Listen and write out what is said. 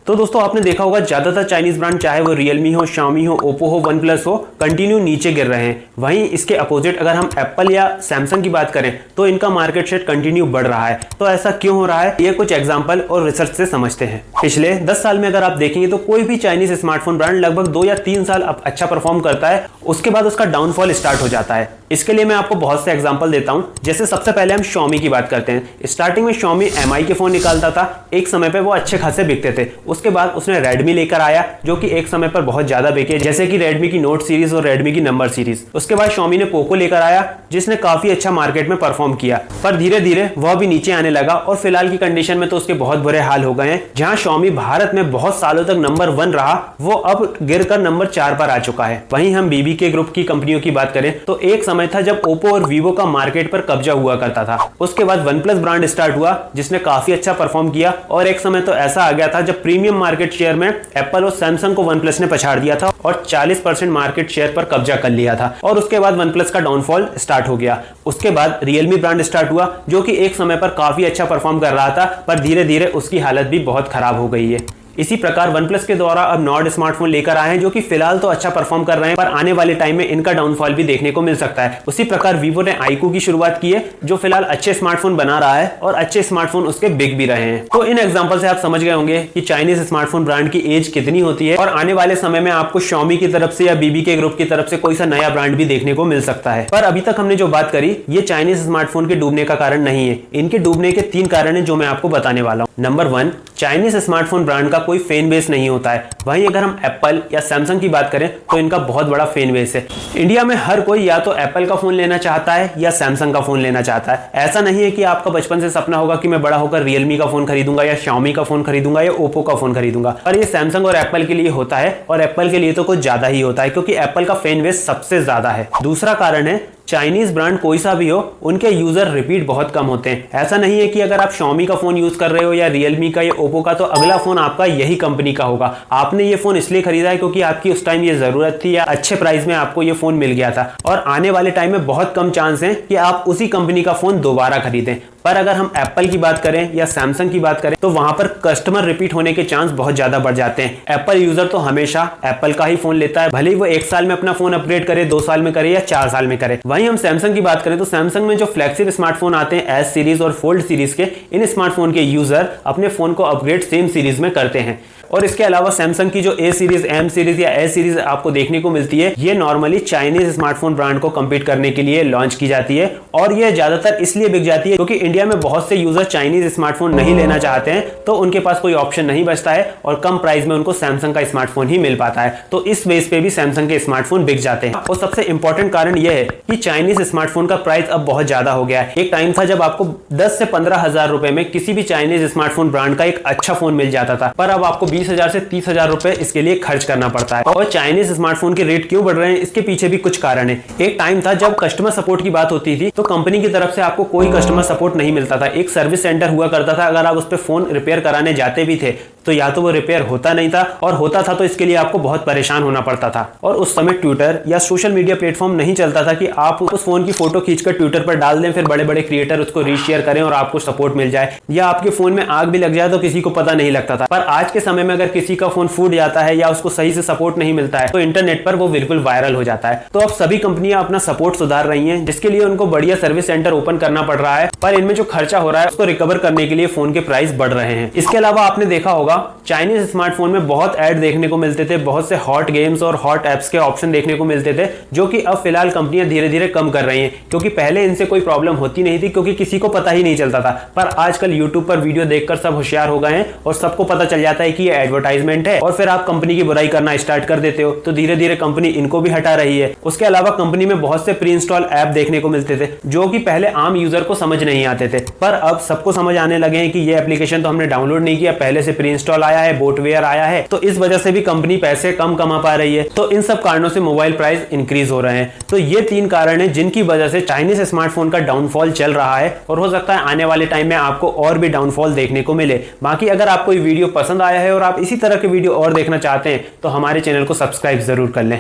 तो दोस्तों आपने देखा होगा ज्यादातर चाइनीज ब्रांड चाहे वो रियलमी हो, शाओमी हो, ओप्पो हो, वन प्लस हो, कंटिन्यू नीचे गिर रहे हैं। वहीं इसके अपोजिट अगर हम एप्पल या सैमसंग की बात करें तो इनका मार्केट शेयर कंटिन्यू बढ़ रहा है। तो ऐसा क्यों हो रहा है, ये कुछ एग्जांपल और रिसर्च से समझते हैं। पिछले 10 साल में अगर आप देखेंगे तो कोई भी चाइनीज स्मार्टफोन ब्रांड लगभग 2 या 3 साल अच्छा परफॉर्म करता है, उसके बाद उसका डाउनफॉल स्टार्ट हो जाता है। इसके लिए मैं आपको बहुत से एग्जांपल देता हूं। जैसे सबसे पहले हम Xiaomi की बात करते हैं। स्टार्टिंग में Xiaomi MI के फोन निकालता था, एक समय पे वो अच्छे खासे बिकते थे। उसके बाद उसने Redmi लेकर आया जो कि एक समय पर बहुत ज्यादा बिके, जैसे कि Redmi की नोट सीरीज और Redmi की नंबर सीरीज। उसके बाद Xiaomi ने Poco लेकर आया जिसने काफी अच्छा मार्केट में परफॉर्म किया, पर धीरे धीरे वह भी नीचे आने लगा और फिलहाल की कंडीशन में तो उसके बहुत बुरे हाल हो गए हैं। जहां Xiaomi भारत में बहुत सालों तक नंबर 1 रहा, वो अब गिरकर नंबर 4 पर आ चुका है। वहीं हम BBK ग्रुप की कंपनियों की बात करें तो एक समय था जब Oppo और Vivo का मार्केट पर कब्जा हुआ करता था। उसके बाद OnePlus ब्रांड स्टार्ट हुआ जिसने काफी अच्छा परफॉर्म किया, और एक समय तो ऐसा आ गया था जब प्रीमियम मार्केट शेयर में एप्पल और सैमसंग को OnePlus ने पछाड़ दिया था और 40% मार्केट शेयर पर कब्जा कर लिया था। और उसके बाद OnePlus का डाउनफॉल स्टार्ट हो गया। उसके बाद Realme ब्रांड स्टार्ट हुआ जो कि एक समय पर काफी अच्छा परफॉर्म कर रहा था, पर धीरे धीरे उसकी हालत भी बहुत खराब हो गई है। इसी प्रकार OnePlus के द्वारा अब नॉर्ड स्मार्टफोन लेकर आए हैं जो कि फिलहाल तो अच्छा परफॉर्म कर रहे हैं, पर आने वाले टाइम में इनका डाउनफॉल भी देखने को मिल सकता है। उसी प्रकार Vivo ने iQOO की शुरुआत की है जो फिलहाल अच्छे स्मार्टफोन बना रहा है और अच्छे स्मार्टफोन उसके बिक भी रहे हैं। तो इन एग्जांपल से आप समझ गए होंगे कि चाइनीज स्मार्टफोन ब्रांड की एज कितनी होती है, और आने वाले समय में आपको Xiaomi की तरफ से या BBK ग्रुप की तरफ से कोई सा नया ब्रांड भी देखने को मिल सकता है। पर अभी तक हमने जो बात करी ये चाइनीज स्मार्टफोन के डूबने का कारण नहीं है। इनके डूबने के 3 कारण है जो मैं आपको बताने वाला हूँ। नंबर 1, चाइनीज स्मार्टफोन ब्रांड का कोई फैन बेस नहीं होता है। वहीं अगर हम एप्पल या सैमसंग की बात करें तो इनका बहुत बड़ा फैन बेस है। इंडिया में हर कोई या तो एप्पल का फोन लेना चाहता है या सैमसंग का फोन लेना चाहता है। ऐसा नहीं है कि आपका बचपन से सपना होगा कि मैं बड़ा होकर रियलमी का फोन खरीदूंगा या Xiaomi का फोन खरीदूंगा या ओप्पो का फोन खरीदूंगा, पर ये सैमसंग और एप्पल के लिए होता है, और एप्पल के लिए तो कुछ ज्यादा ही होता है क्योंकि एप्पल का फैन बेस सबसे ज्यादा है। दूसरा कारण है चाइनीज ब्रांड कोई सा भी हो, उनके यूजर रिपीट बहुत कम होते हैं। ऐसा नहीं है कि अगर आप Xiaomi का फोन यूज कर रहे हो या रियलमी का या ओप्पो का तो अगला फोन आपका यही कंपनी का होगा। आपने ये फोन इसलिए खरीदा है क्योंकि आपकी उस टाइम ये जरूरत थी या अच्छे प्राइस में आपको ये फोन मिल गया था, और आने वाले टाइम में बहुत कम चांस है कि आप उसी कंपनी का फोन दोबारा खरीदें। पर अगर हम एप्पल की बात करें या सैमसंग की बात करें तो वहां पर कस्टमर रिपीट होने के चांस बहुत ज्यादा बढ़ जाते हैं। एप्पल यूजर तो हमेशा एप्पल का ही फोन लेता है, भले ही वो 1 साल में अपना फोन अपग्रेड करे, 2 साल में करे या 4 साल में करे। वहीं हम सैमसंग की बात करें तो सैमसंग में जो फ्लैगशिप स्मार्टफोन आते हैं एस सीरीज और फोल्ड सीरीज के, इन स्मार्टफोन के यूजर अपने फोन को अपग्रेड सेम सीरीज में करते हैं। और इसके अलावा सैमसंग की जो ए सीरीज, एम सीरीज या एस सीरीज आपको देखने को मिलती है, ये नॉर्मली चाइनीज स्मार्टफोन ब्रांड को compete करने के लिए लॉन्च की जाती है, और ये ज्यादातर इसलिए बिक जाती है क्योंकि इंडिया में बहुत से यूजर चाइनीज स्मार्टफोन नहीं लेना चाहते हैं, तो उनके पास कोई ऑप्शन नहीं बचता है और कम प्राइस में उनको सैमसंग का स्मार्टफोन ही मिल पाता है। तो इस बेस पे भी सैमसंग के स्मार्टफोन बिक जाते हैं। और सबसे इंपॉर्टेंट कारण यह है कि चाइनीज स्मार्टफोन का प्राइस अब बहुत ज्यादा हो गया है। एक टाइम था जब आपको 10 से 15,000 रुपए में किसी भी चाइनीज स्मार्टफोन ब्रांड का एक अच्छा फोन मिल जाता था, पर अब आपको 20,000 से 30,000 रुपए इसके लिए खर्च करना पड़ता है। और चाइनीज स्मार्टफोन के रेट क्यों बढ़ रहे हैं, इसके पीछे भी कुछ कारण है। एक टाइम था जब कस्टमर सपोर्ट की बात होती थी तो कंपनी की तरफ से आपको कोई कस्टमर सपोर्ट नहीं मिलता था। एक सर्विस सेंटर हुआ करता था, अगर आप उस पर फोन रिपेयर कराने जाते भी थे तो या तो वो रिपेयर होता नहीं था, और होता था तो इसके लिए आपको बहुत परेशान होना पड़ता था। और उस समय ट्विटर या सोशल मीडिया प्लेटफॉर्म नहीं चलता था कि आप उस फोन की फोटो खींचकर ट्विटर पर डाल दें, फिर बड़े बड़े क्रिएटर उसको रीशेयर करें और आपको सपोर्ट मिल जाए, या आपके फोन में आग भी लग जाए तो किसी को पता नहीं लगता था। पर आज के समय में अगर किसी का फोन फूट जाता है या उसको सही से सपोर्ट नहीं मिलता है तो इंटरनेट पर वो बिल्कुल वायरल हो जाता है। तो अब सभी कंपनियां अपना सपोर्ट सुधार रही हैं, जिसके लिए उनको बढ़िया सर्विस सेंटर ओपन करना पड़ रहा है, पर इनमें जो खर्चा हो रहा है उसको रिकवर करने के लिए फोन के प्राइस बढ़ रहे हैं। इसके अलावा आपने देखा होगा चाइनीज स्मार्टफोन में बहुत ऐड देखने को मिलते थे, बहुत से हॉट गेम्स और हॉट एप्स के ऑप्शन देखने को मिलते थे, जो कि अब फिलहाल कंपनियां धीरे धीरे कम कर रही हैं, क्योंकि पहले इनसे कोई प्रॉब्लम होती नहीं थी क्योंकि किसी को पता ही नहीं चलता था। पर आजकल यूट्यूब पर वीडियो देखकर सब होशियार हो गए हैं और सबको पता चल जाता है कि ये एडवर्टाइजमेंट है, और फिर आप कंपनी की बुराई करना स्टार्ट कर देते हो, तो धीरे धीरे कंपनी इनको भी हटा रही है। उसके अलावा कंपनी में बहुत से प्री इंस्टॉल ऐप देखने को मिलते थे जो कि पहले आम यूजर को समझ नहीं आते थे, पर अब सबको समझ आने लगे हैं कि ये एप्लीकेशन तो हमने डाउनलोड नहीं किया, पहले से प्री इंस्टॉल आया है, बोटवेयर आया है, तो इस वजह से भी कंपनी पैसे कम कमा पा रही है। तो इन सब कारणों से मोबाइल प्राइस इंक्रीज हो रहे हैं। तो ये 3 कारण हैं जिनकी वजह से चाइनीज स्मार्टफोन का डाउनफॉल चल रहा है, और हो सकता है आने वाले टाइम में आपको और भी डाउनफॉल देखने को मिले। बाकी अगर आपको ये वीडियो पसंद आया है और आप इसी तरह के वीडियो और देखना चाहते हैं तो हमारे चैनल को सब्सक्राइब जरूर कर लें।